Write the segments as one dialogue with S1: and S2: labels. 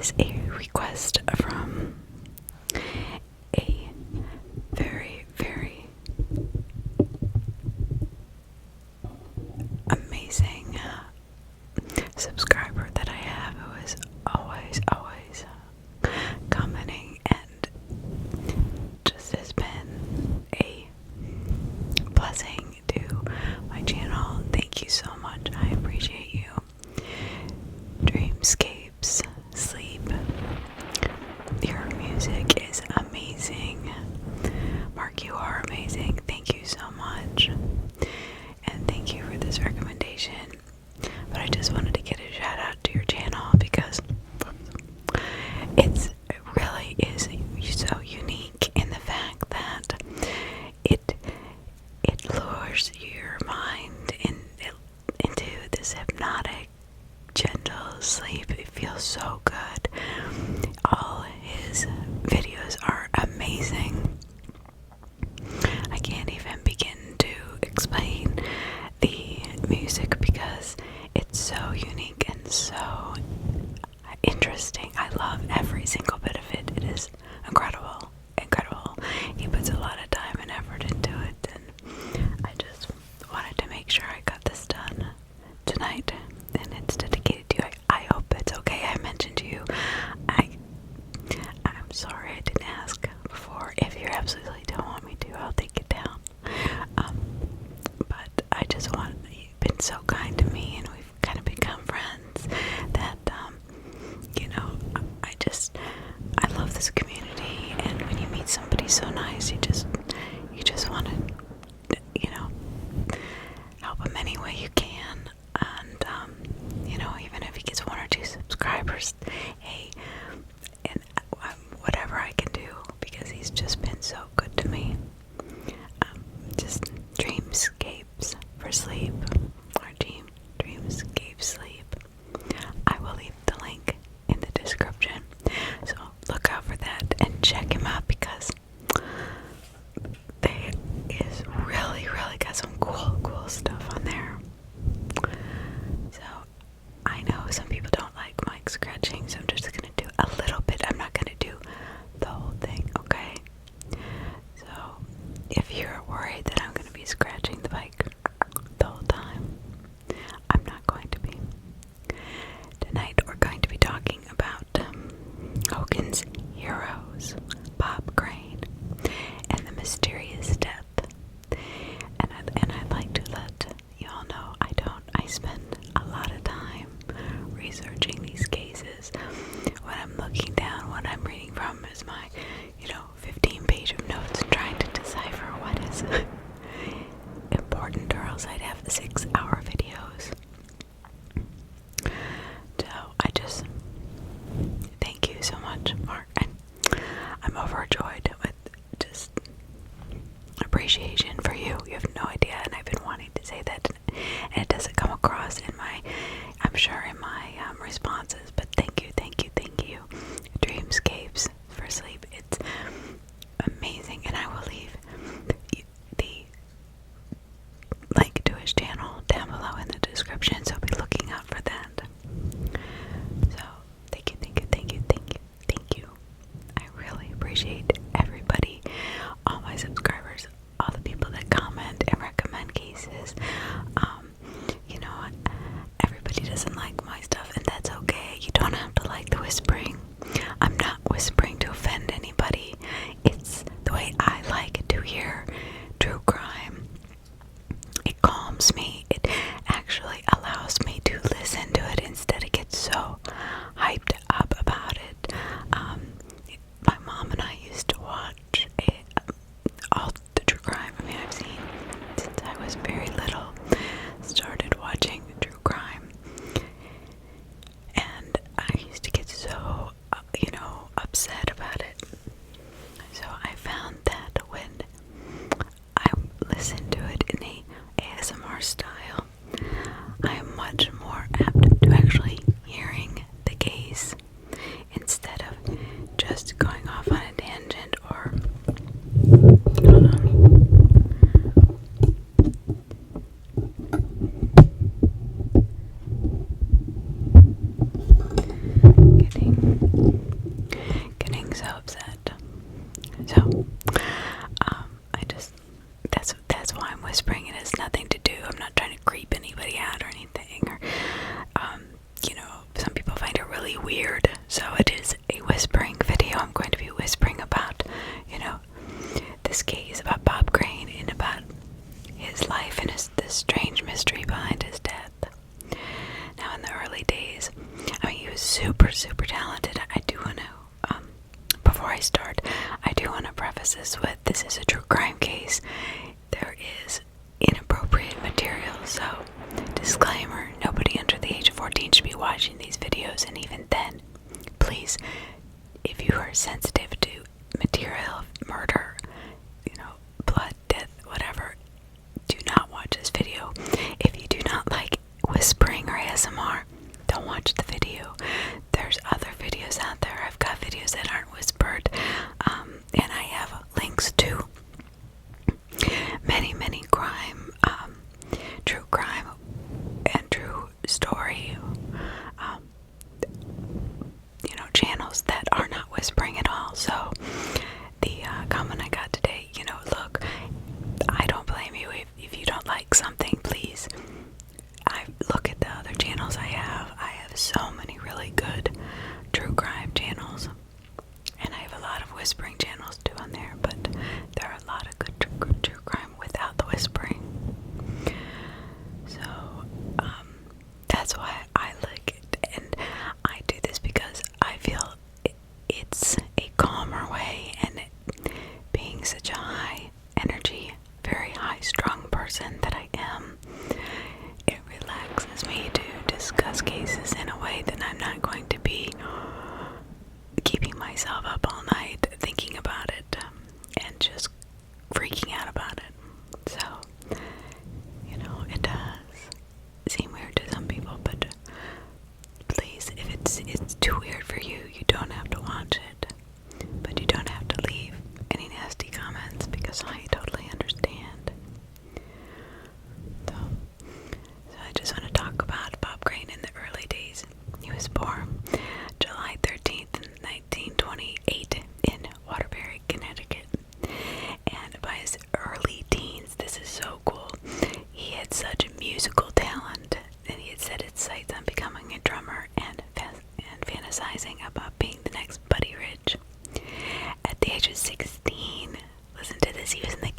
S1: is a request from a very, very amazing subscriber that I have, who is always commenting, and just has been a blessing to my channel. Thank you so much. I appreciate you. Dreamscapes Sleep. Your music is amazing. Mark, you are amazing. Thank you so much. And thank you for this recommendation. But I just wanted to get a shout out to your channel because it really is so unique in the fact that it lures your mind into this hypnotic, gentle sleep. It feels so good. All his videos are amazing. I can't even begin to explain the music because it's so unique and so interesting. I love every single bit of it. It is incredible. He puts a lot of time and effort into it, and I just wanted to make sure I got this done tonight, and it's dedicated to you. I hope it's okay. I mentioned to you, I'm sorry I didn't ask before. If you absolutely don't want me to, I'll take it down. But I just want, you've been so kind to me, and we've kind of become friends that, I love this community, and when you meet somebody so nice, you just want to, help them any way you can, and, even if he gets 1 or 2 subscribers, hey, and whatever I can do, because he's just been so good to me. Just dreamscapes for sleep, or dreamscape sleep. I will leave the link in the description, so look out for that and check him out because they is really got some cool stuff on there. So I know some people don't like mic scratching, so I'm just gonna do a little bit. I'm not gonna do the whole thing, okay? So if you're worried that I'm gonna be scratching the mic the whole time, I'm not going to be. Tonight we're going to be talking about Hogan's Heroes, Bob Crane, and the mysterious death. And I'd like to let you all know I spend a lot of time researching these cases. When I'm looking down, what I'm reading from is my, 15-page of notes and trying to decipher what is important, or else I'd have 6-hour videos. So I just thank you so much, Mark. I'm overjoyed with just appreciation for you. You have no idea, and I've been wanting to say that, and it doesn't come across in my, I'm sure, in my responses. But thank you. Dreamscapes for sleep. It's amazing, and I will leave the link to his channel down whispering. It has nothing to do. I'm not trying to creep anybody out or anything. Or, some people find it really weird. So it is a whispering video. I'm going to be whispering about, this case about Bob Crane and about his life and this strange mystery behind his death. Now, in the early days, he was super, super talented. I do want to, before I start, I do want to preface this is a true crime case. There is inappropriate material, so disclaimer, nobody under the age of 14 should be watching these videos, and even then, please, if you are sensitive to material of murder, blood, death, whatever, do not watch this video. If you do not like whispering or ASMR, don't watch the video. There's other videos out there. I've got videos that aren't whispered, and I have links to many, many true crime and true story, channels that are not whispering at all. So the comment I got today, look, I don't blame you if you don't like something. Please, I look at the other channels I have. I have so many really good true crime channels, and I have a lot of whispering channels too on there, but there are a lot of good true crime without the whispering. So that's why I like it, and I do this because I feel it's a calmer way, and being such a high energy, very high strung person that I am, it relaxes me to discuss cases in a way that I'm not going to be keeping myself up all night thinking about it, and just freaking out about it. So, it does seem weird to some people, but please, if it's too weird for you, you don't have to watch it. But you don't have to leave any nasty comments, because I totally understand. So I just want to talk about Bob Crane in the early days. He was born July 13th, 1928 in Waterbury, Connecticut. And by his early teens, this is so cool, he had such musical talent that he had set his sights on becoming a drummer and fantasizing about being the next Buddy Rich. At the age of 16, listen to this, he was in the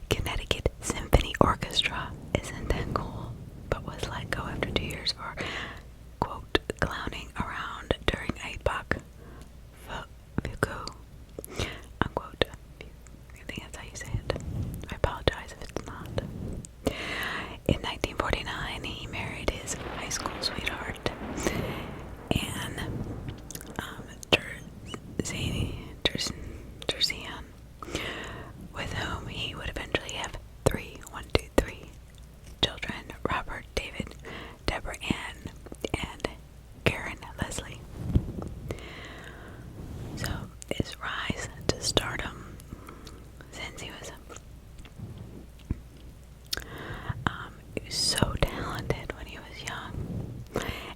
S1: Connecticut Symphony Orchestra. Isn't that cool? But was let go after 2 years for, quote, clowning around during a Bach fugue, unquote. I think that's how you say it. I apologize if it's not. In 1949, he married his high school sweetheart, Anne Terzian, with whom he would eventually have three children: Robert, David, Deborah Ann, and Karen Leslie. So his rise to stardom, since he was so talented when he was young,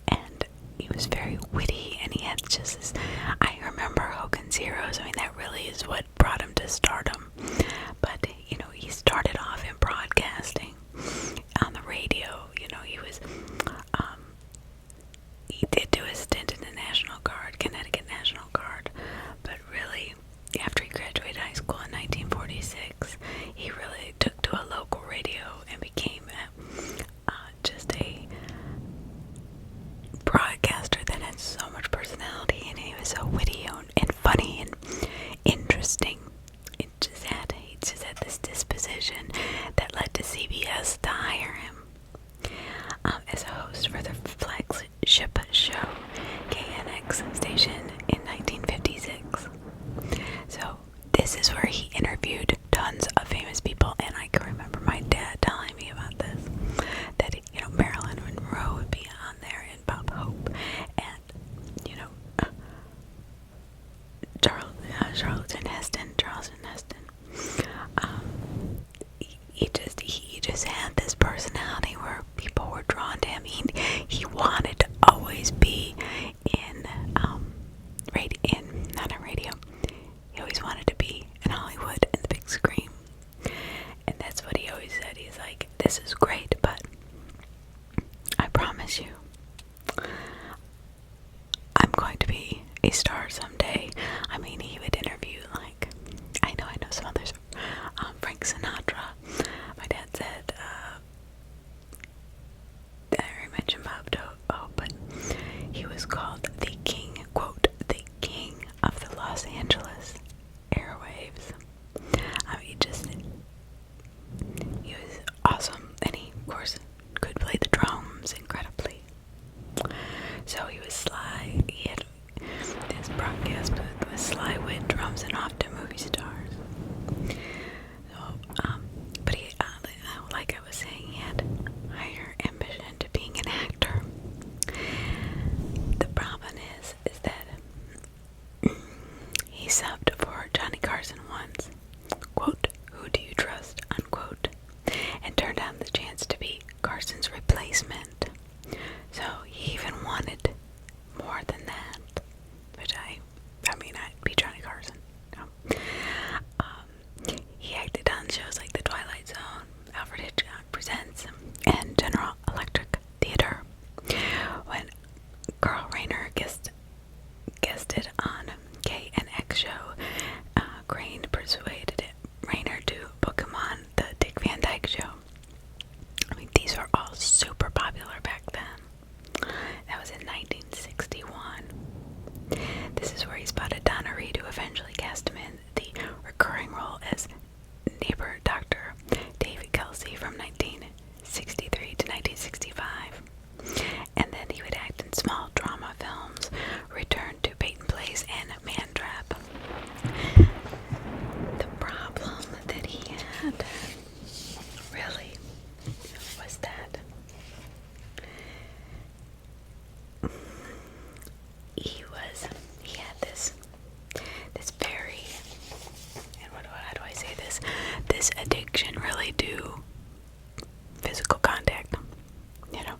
S1: and he was very witty, and he had just this, I remember Hogan's Heroes. That really is what brought him to stardom. But he started off in broadcasting on the radio. He did do a stint in the National Guard, Connecticut National Guard, but really, after he graduated high school in 1946, he really took to a local radio and became just a broadcaster that had so much personality, and he was so witty and funny and interesting. He just had this disposition that led to CBS to hire him as a host for the flagship show KNX station in 1956. So this is where he interviewed tons of famous people, and I can remember my dad telling me about this, that Marilyn Monroe would be on there, and Bob Hope, and Charlton Heston. He just had this that really was that he had this very, and how do I say this addiction really to physical contact, you know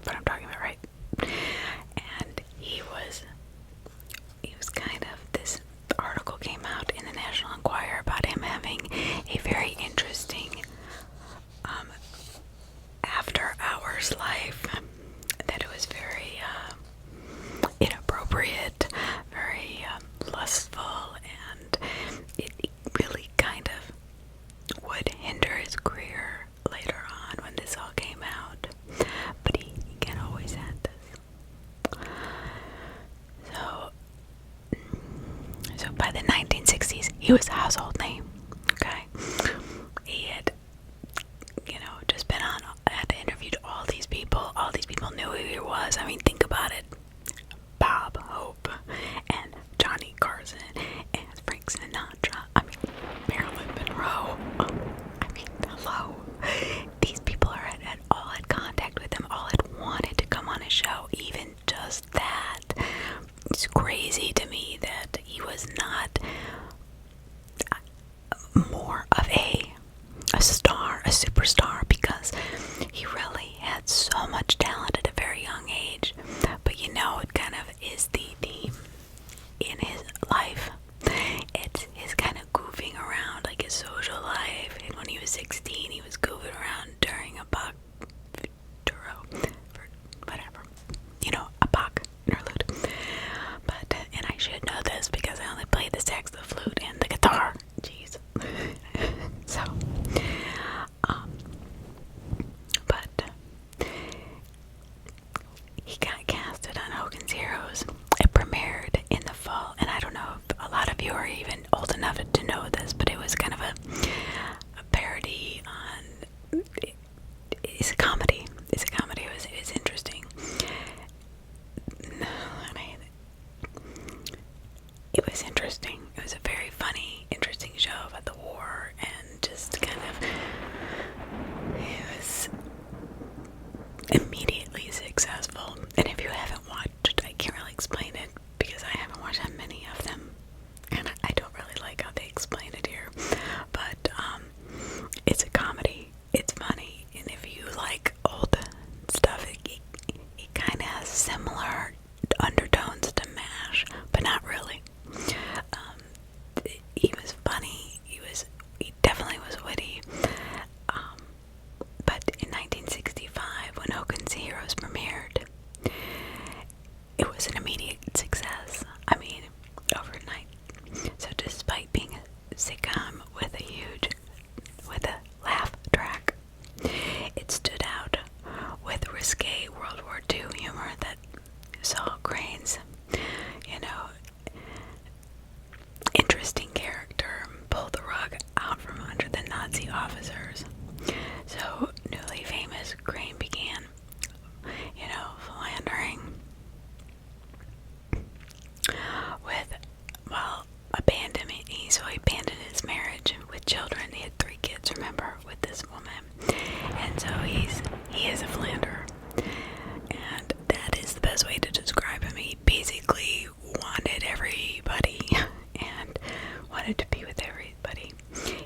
S1: what I'm talking about, right? And he was kind of, this article came out in the National Enquirer about him having a very interesting after hours life, that it was very inappropriate, very lustful, and it really kind of would hinder his career later on when this all came out. But he can always had this. So by the 1960s, he was a household name. Okay, he had, just been on, had interviewed all these people. All these people knew who he was. I mean, think about it. Bob Hope and Johnny Carson and Frank Sinatra. I mean, Marilyn Monroe. I mean, hello. These people all had contact with him. All had wanted to come on his show. Even just that. It's crazy to me that he was not more of a star, a superstar, because he really had so much talent at a very young age. But it kind of is the theme in his life. It's his kind of goofing around, like his social life. And when he was 16, he was goofing around during a Bach a Bach interlude. But, and I should know this because I only play the sax, the flute, and the guitar. Jeez. So, but he got casted on Hogan's Heroes. It premiered in the fall, and I don't know if a lot of you are even old enough to know this, but it was kind of a parody on. It's a comedy. It's a comedy. It was interesting. It was interesting. It was a very funny, interesting show about the war, and just kind of, it was immediately successful. And if you haven't watched, I can't really explain it because I haven't watched that many of them, and I don't really like how they explain it here. But it's a comedy. It's funny, and if you like old stuff, it kind of has similar undertones to MASH, but not really. He was funny. He definitely was witty. But in 1965, when Hogan's Heroes premiered, it was an immediate success. I mean, overnight. So despite being a sitcom with a laugh track, it stood out with risque World War II humor that saw Crane's, interesting character pull the rug out from under the Nazi officers. So newly famous Crane began, philandering with, he abandoned his marriage with children. He had 3 kids, remember, with this woman. And so he is a philanderer. And that is the best way to describe him. He basically wanted everybody and wanted to be with everybody.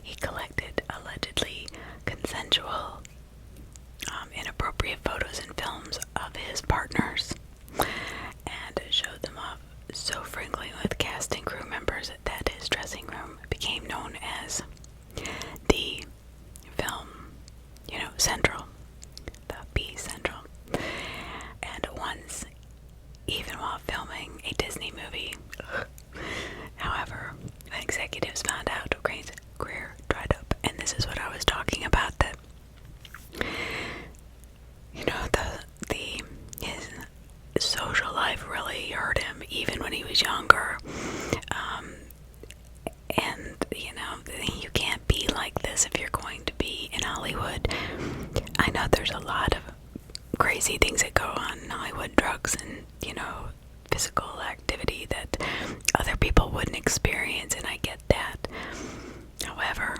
S1: He collected allegedly consensual, inappropriate photos and films of his partners and showed them off so frequently with cast and crew members that his dressing room became known as the film, Central, the B Central. And once, even while filming a Disney movie, however, when executives found out Crane's career dried up, and this is what I was talking about, that his social life really hurt him even when he was younger. And you can't be like this if you're going to be in Hollywood. I know there's a lot of crazy things that go on in Hollywood, drugs and physical activity that other people wouldn't experience, and I get that. However,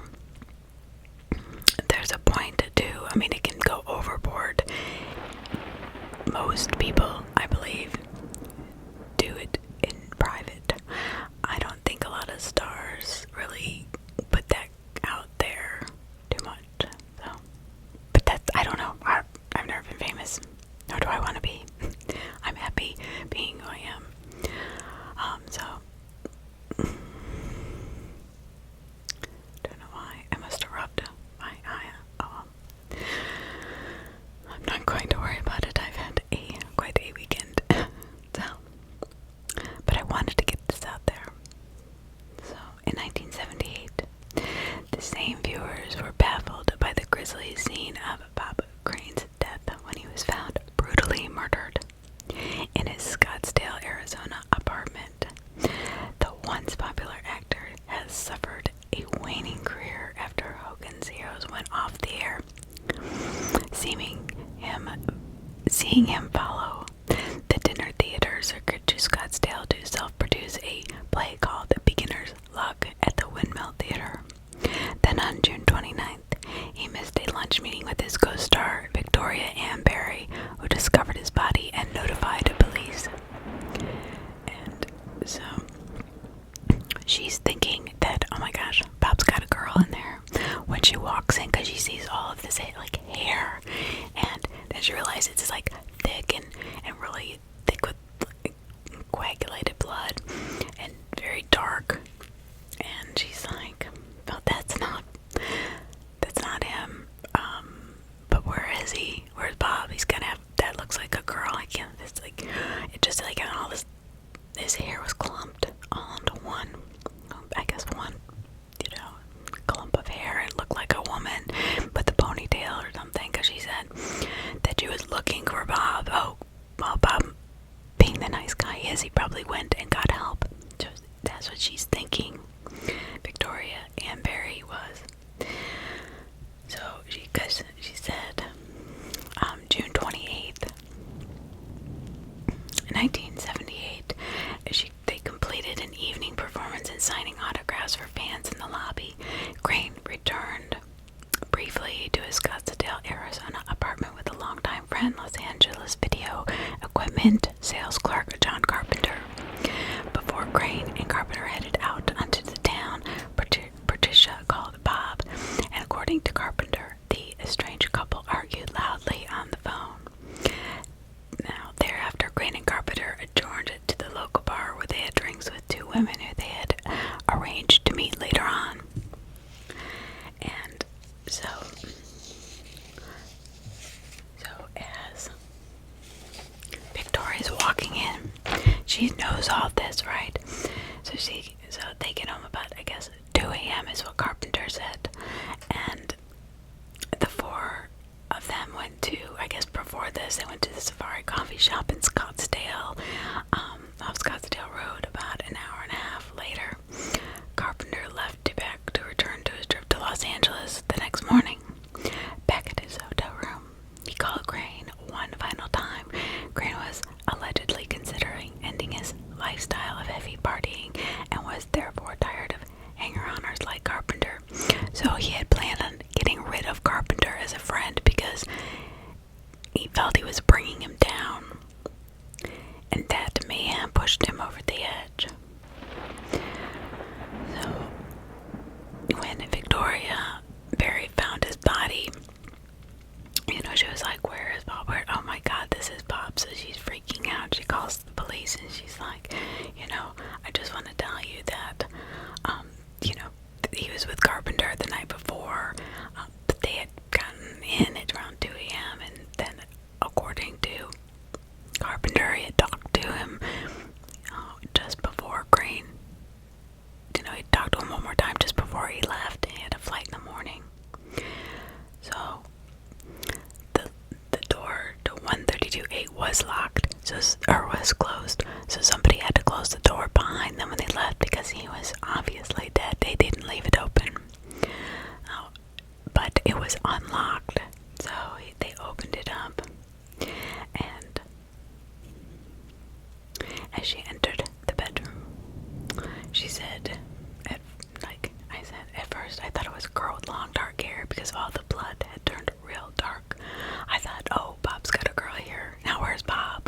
S1: most people, I believe, do it in private. I don't think a lot of stars really put that out there too much. So, but that's, I don't know. I've never been famous, nor do I want to be. I'm happy being who I am. So don't know why. I must have rubbed my eye. I'm not going to worry about it. I've had quite a weekend. So, but I wanted to get this out there. So, in 1978, the same viewers were baffled by the grisly scene of Bob Crane's death when he was found brutally murdered in his Scottsdale, Arizona apartment. The once popular actor has suffered a waning career after Hogan's Heroes went off the air. Seeing him follow the dinner theater circuit to Scottsdale to self-produce a play called Beginner's Luck at the Windmill Theater. Then on June 29th, he missed a lunch meeting with his co-star Victoria Ann Barry, who discovered his body and notified the police. And so she's thinking that, oh my gosh, Bob's got a girl in there when she walks in, because she sees all of this like hair, and then she realizes it's like thick and really thick with like, coagulated blood and very dark, and she's like, oh, that's not him. But where is he? Where's Bob? He's gonna have, that looks like a girl. I can't, it's like, it just like all this, his hair was clumped all into one, I guess one, clump of hair. It looked like a woman with a ponytail or something, because she said that she was looking for Bob. Oh, well, Bob, being the nice guy he is, he probably went and got help. So that's what she's thinking. Victoria Ann Barry was. So she said, June 28th, 1978, they completed an evening performance and signing autographs for fans in the lobby. Crane returned briefly to his Scottsdale, Arizona apartment with a longtime friend, Los Angeles video equipment sales clerk John Carpenter. Before Crane and Carpenter headed out onto the town, Patricia called Bob, and according to Carpenter, the estranged couple argued loudly on the phone. Now, thereafter, Crane and Carpenter adjourned to the local bar where they had drinks with two women who they had arranged to meet later on. And so as Victoria's walking in, she knows all this, right? So they get home about, I guess, 2 a.m. is what Carpenter said. And the four of them went to, I guess before this, they went to the Safari Coffee Shop in Scottsdale, off Scottsdale Road, about an hour and a half later. Carpenter left back to return to his trip to Los Angeles the next morning. Back at his hotel room, he called Crane one final time. Crane was allegedly considering ending his lifestyle of heavy partying and was therefore tired of hanger-oners like Carpenter. So he had planned on getting rid of Carpenter as a friend because he felt he was bringing him down, and that mayhem pushed him over the edge. So when Victoria Barry found his body, she was like, where is Bob? Oh my God, this is Bob. So she's freaking out. She calls the police and she's like, I just want to tell you that, he was with Carpenter the night before, but they had gotten in at around 2 a.m. and then, according to Carpenter, he had talked to him just before Crane. He talked to him one more time just before he left. He had a flight in the morning. So the door to 132A was locked, or was closed. So somebody had to close the door behind them when they left because he was obviously dead. They didn't leave it open, but it was unlocked. So they opened it up, and as she entered the bedroom, she said, at first I thought it was a girl with long dark hair because all the blood had turned real dark. I thought, oh, Bob's got a girl here. Now where's Bob?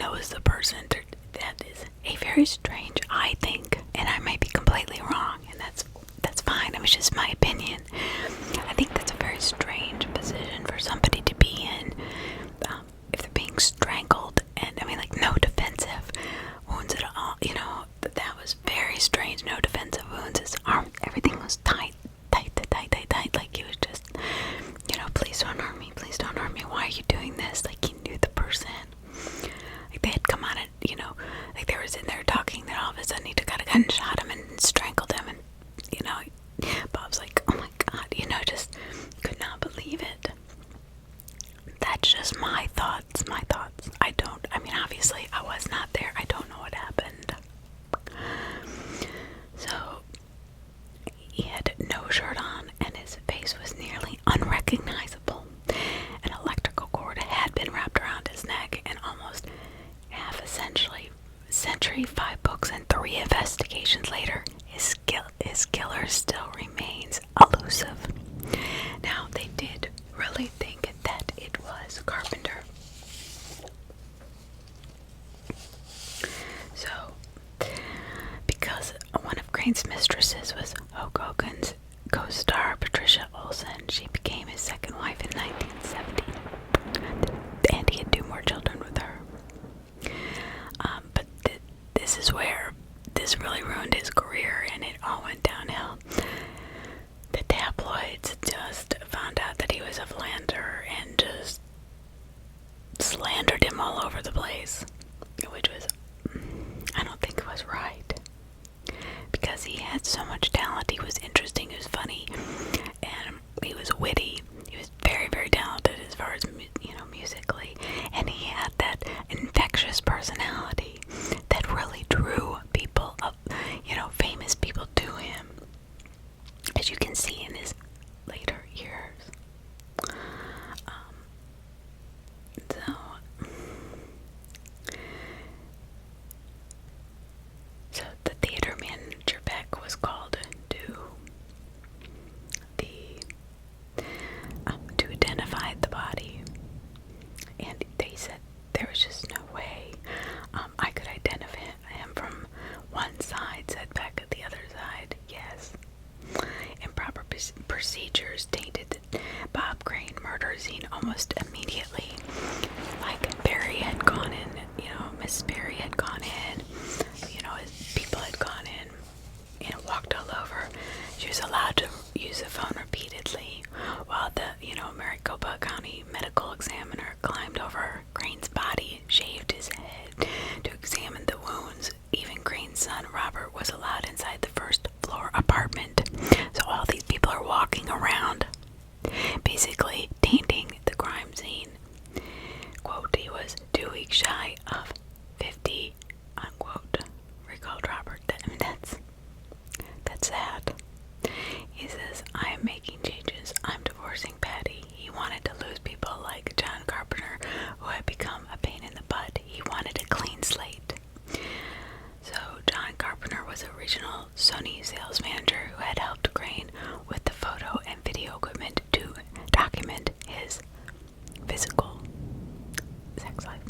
S1: that was the person. That is a very strange, I think, and I might be completely wrong, and that's fine. It was just my opinion. I think that's a very strange position for somebody to be in, if they're being strangled, and I mean, like, no defensive wounds at all. You know, that was very strange. No defensive wounds. His arm, everything was tight. Like he was just, you know, please don't harm me. Please don't harm me. Why are you doing this? Like, he knew the person. Like, they had come on it, you know, like they were sitting there talking, then all of a sudden he took out a gun and shot him and strangled him, and, you know, Bob's like, oh my god, you know, just could not believe it. That's just my thoughts. I mean, obviously I was not there. I don't know what happened. So, he had no shirt on and his face was nearly unrecognizable. An electrical cord had been wrapped around his neck, and almost half a century, 5 books, and 3 investigations later, his killer still remains elusive. Now, they did really think that it was Carpenter. So, because one of Crane's mistresses was Hogan's co-star Patricia Olson, she became his second wife in 1970, and he had 2 more children with her. But this is where this really ruined his career, and it all went downhill. The tabloids just found out that he was a philanderer and just slandered him all over the place, which was, I don't think it was right, because he had so much talent. He was interesting, he was funny, and he was witty. He was very, very talented as far as, you know, musically, and he had that infectious personality that really drew people up, you know, famous people to him, as you can see in his later years. So the theater manager Beck was called to identify the body, and they said there was just no way I could identify him from one side. Said Beck. The other side, yes. Improper procedures tainted the Bob Crane murder scene almost immediately. Like, Barry had gone in, you know, Miss Barry had gone in, you know, his people had gone in, and walked all over. She was allowed to use the phone repeatedly, while the, you know, Maricopa County medical examiner climbed over Crane's body, shaved his head to examine the wounds. Even Crane's son, Robert, was allowed inside the first floor apartment. So all these people are walking around, basically tainting the crime scene. Quote, he was 2 weeks shy of 50, unquote, recalled Robert. I mean, that's sad. He says, I am making changes. I'm divorcing Patty. He wanted to lose people like John Carpenter, who had become a pain in the butt. He wanted a clean slate. So John Carpenter was a regional Sony sales manager who had helped Crane with the photo and video equipment to document his physical sex life.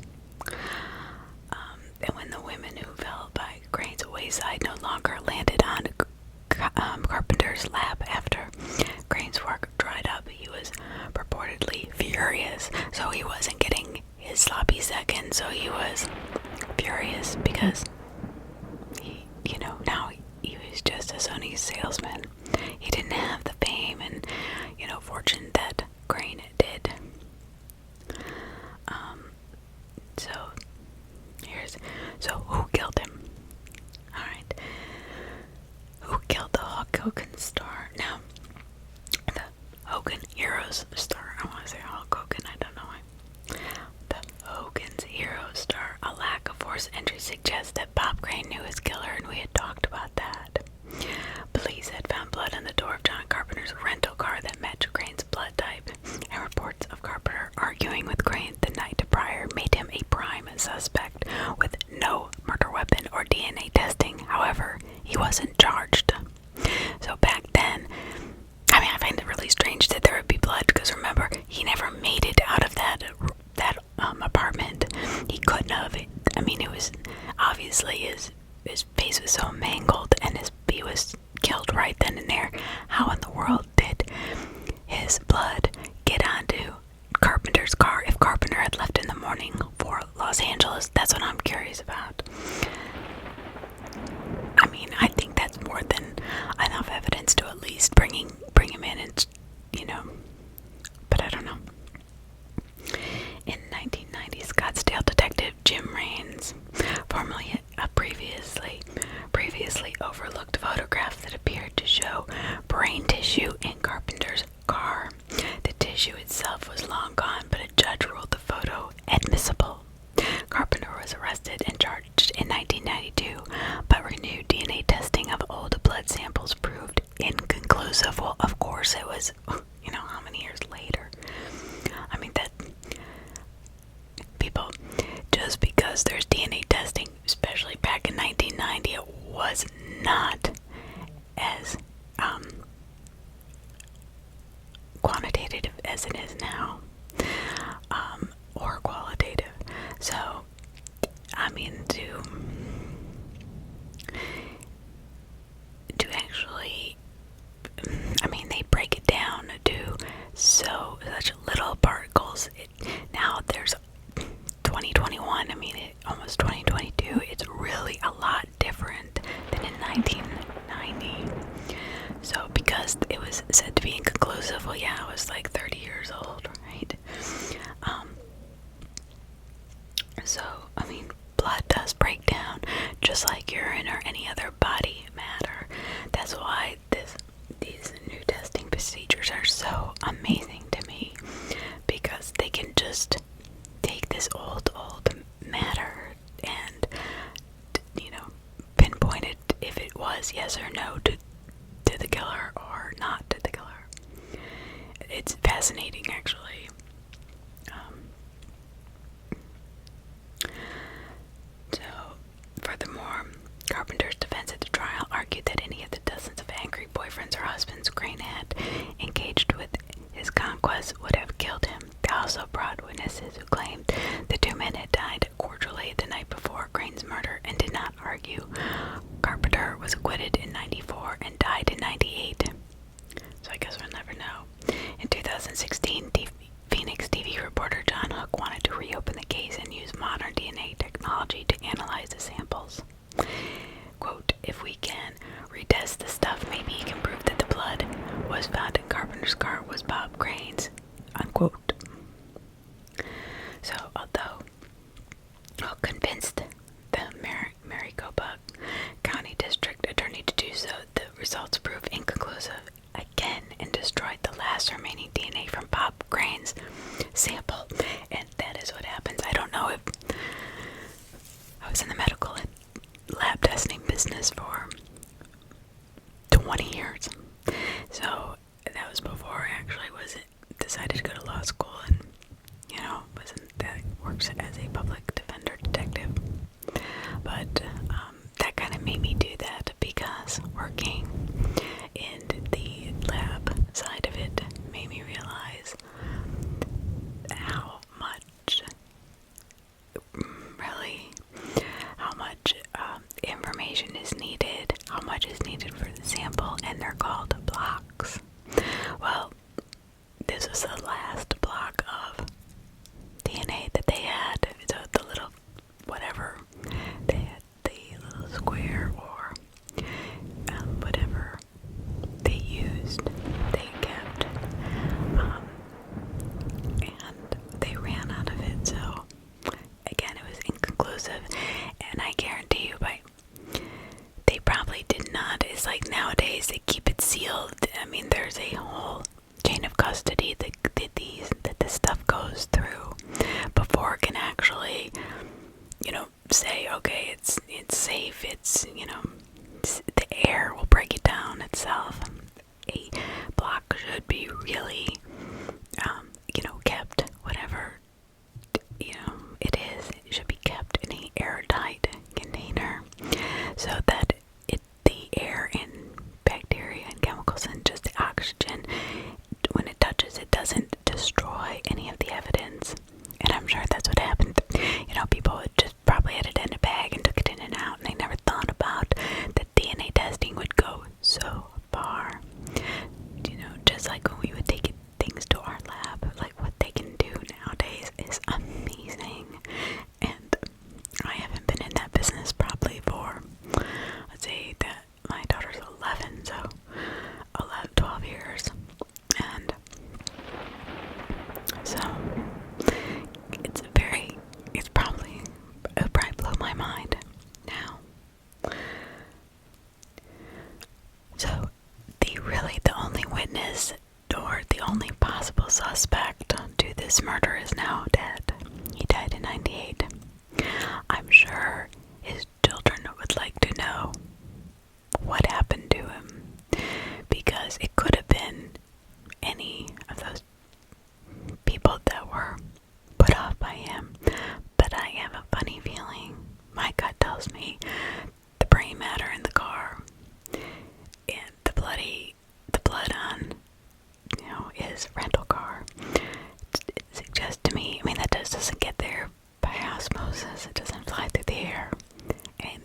S1: And when the women who fell by Crane's wayside no longer landed on Carpenter's lap after Crane's work dried up, he was purportedly furious. So he wasn't getting his sloppy seconds, so he was furious because he, you know, now he was just a Sony salesman. He didn't have the fame and, you know, fortune that Crane did. So who killed him? Alright. Who killed the Hogan star? Now, the Hogan Heroes star. I want to say Hulk Hogan, I don't know why. The Hogan's Heroes star. A lack of forced entry suggests that Bob Crane knew his killer, and we had talked about that. Police had found blood on the door of John Carpenter's rental car that matched Crane's blood type, and reports of Carpenter arguing with Crane the night prior made him a prime suspect with no murder weapon or DNA testing. However, he wasn't charged. So back then, I mean, I find it really strange that there would be blood, because remember, he never made it out of that apartment. He couldn't have. obviously his face was so mangled and he was killed right then and there. How in the world did his blood get onto Carpenter's car if Carpenter had left in the morning for Los Angeles? That's what I'm curious about. I mean, I think that's more than enough evidence to at least bring him in and, but I don't know. In 1990, Scottsdale detective Jim Raines, formerly a previously overlooked photograph that appeared to show brain tissue in Carpenter's car. The tissue itself was long gone, but a judge ruled the photo admissible. Carpenter was arrested and charged in 1992, but renewed DNA testing of old blood samples proved inconclusive. Well, of course it was, how many years later? I mean, that people, just because there's DNA testing, especially back in 1990, it was not as quantitative as it is now, or qualitative. So, I mean, to actually, they break it down to such little particles. Now there's 2021, almost 2022, it's really a lot different than in 1990. So because it was said to be inconclusive, well, yeah, I was like 30 years old, right? So, blood does break down just like urine or any other body matter. That's why these new testing procedures are so amazing to me, because they can just take this old matter and, pinpoint it if it was yes or no to the killer or not to the killer. It's fascinating, actually. So, furthermore, Carpenter's defense at the trial argued that any of the dozens of angry boyfriends or husbands Crane had engaged with his conquest would have killed him. They also brought witnesses who claimed the two men had died cordially the night before Crane's murder and did not argue. Carpenter was acquitted in 94 and died in 98. So I guess we'll never know. In 2016, Phoenix TV reporter John Hook wanted to reopen the case and use modern DNA technology to analyze the samples. Quote, "If we can retest the stuff, maybe he can prove that the blood was found in Carpenter's car was Bob Crane's," unquote. So, although Hook convinced the Maricopa County District Attorney to do so, the results proved inconclusive again and destroyed the last remaining DNA from Bob Crane's sample. And that is what happens. I don't know if I was in the medical and lab testing business for 20 years. So that was before I actually decided to go to law school and, works as a public defender detective. But that kind of made me do that, because working in the lab side of it made me realize how much information is needed, how much is needed for the sample, and they're called blocks. Well, this was the last block of DNA that they had. So the little whatever, they had the little square or whatever they used, they kept, and they ran out of it. So again, it was inconclusive, and I guarantee you, they probably did not. It's like nowadays they keep it sealed. There's a whole chain of custody that this stuff goes through before it can actually, say, okay, it's safe. It's, the air will break it down itself. A block should be really, kept, whatever So it'll probably blow my mind now. So the only witness or the only possible suspect to this murder is now dead. He died in 98. I'm sure his children would like to know what happened to him, because it could have been any of those people that were put off by him. But I have a funny feeling, my gut tells me, the brain matter in the car and the blood on, his rental car, it suggests to me, that doesn't get there by osmosis, it doesn't fly through the air. And,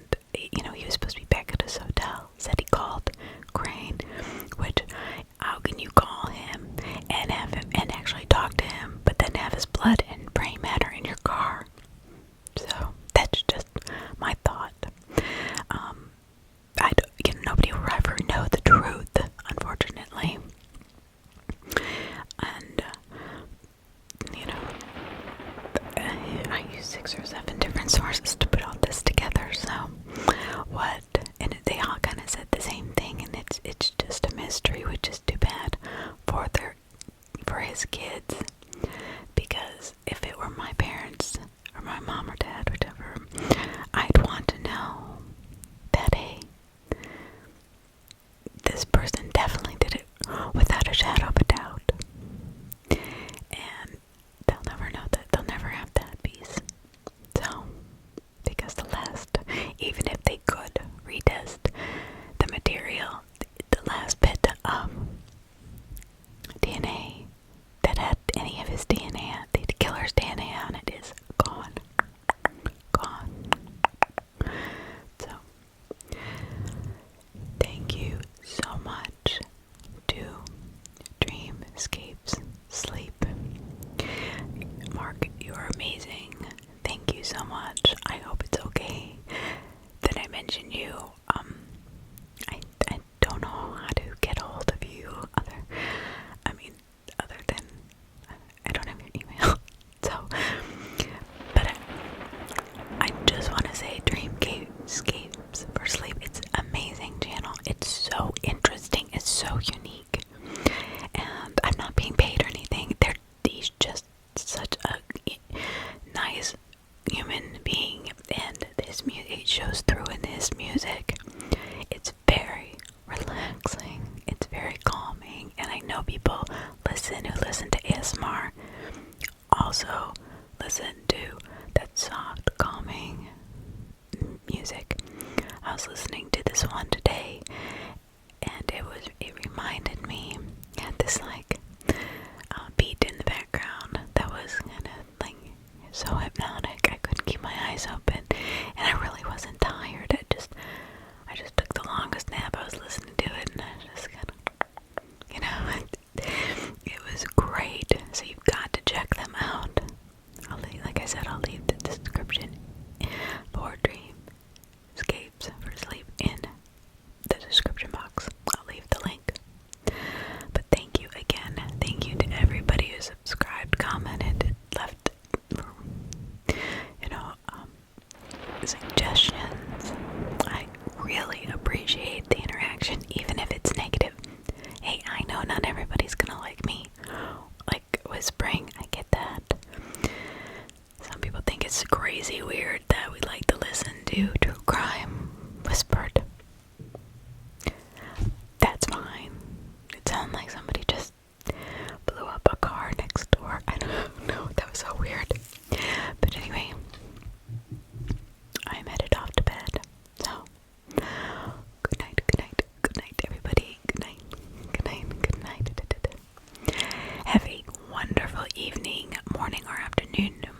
S1: he was supposed to be back at his hotel, said he called Crane, which, how can you call him and have him, and actually talk to him, but then have his blood and brain matter in your car? So, that's just my thought. Nobody will ever know the truth, unfortunately. And, I use 6 or 7 different sources to put all this together, so and they all kind of said the same thing, and it's just a mystery, which is too bad for his kids, because if it were my parents, or my mom or dad, whichever, I'd want to know that, hey, this person definitely did it without a shadow of a doubt. And they'll never know that. They'll never have that piece. So, because even if they could retest the material, the last bit of DNA that had any of his DNA, the killer's DNA on it, is gone. Gone. So, thank you so much to Dreamscapes Sleep. Mark, you're amazing. Thank you so much. I hope it's okay that I mention you. I don't know how to get a hold of you other than I don't have your email. So, but I just want to say Dreamscapes for Sleep. It's an amazing channel. It's so interesting. It's so unique. And I'm not being paid or anything. He's just such a nice human being, and his music, it shows through in his music. It's very relaxing. It's very calming. And I know people who listen to ASMR also listen to that soft, calming music. I was listening to this one today, and it reminded me, it had this beat in the background that was kind of so hypnotic. I couldn't keep my eyes open, and I really wasn't tired. I just took the longest nap. I was listening to it, and I just kind of, it was great. So you've got to check them out. Like I said, I'll leave the description for Dreamscapes for Sleep in the description box. I'll leave the link. But thank you again. Thank you to everybody who subscribed, commented, left, suggestions. I really appreciate the interaction, even if it's negative. Hey, I know not everybody's gonna like me. Like whispering, I get that. Some people think it's crazy weird that we like to listen to true crime whispered. That's fine. It sounded like somebody just blew up a car next door. I don't know. That was so weird. But anyway, I'm headed off to bed. So, good night, everybody. Good night. Have a wonderful evening, morning, or afternoon, no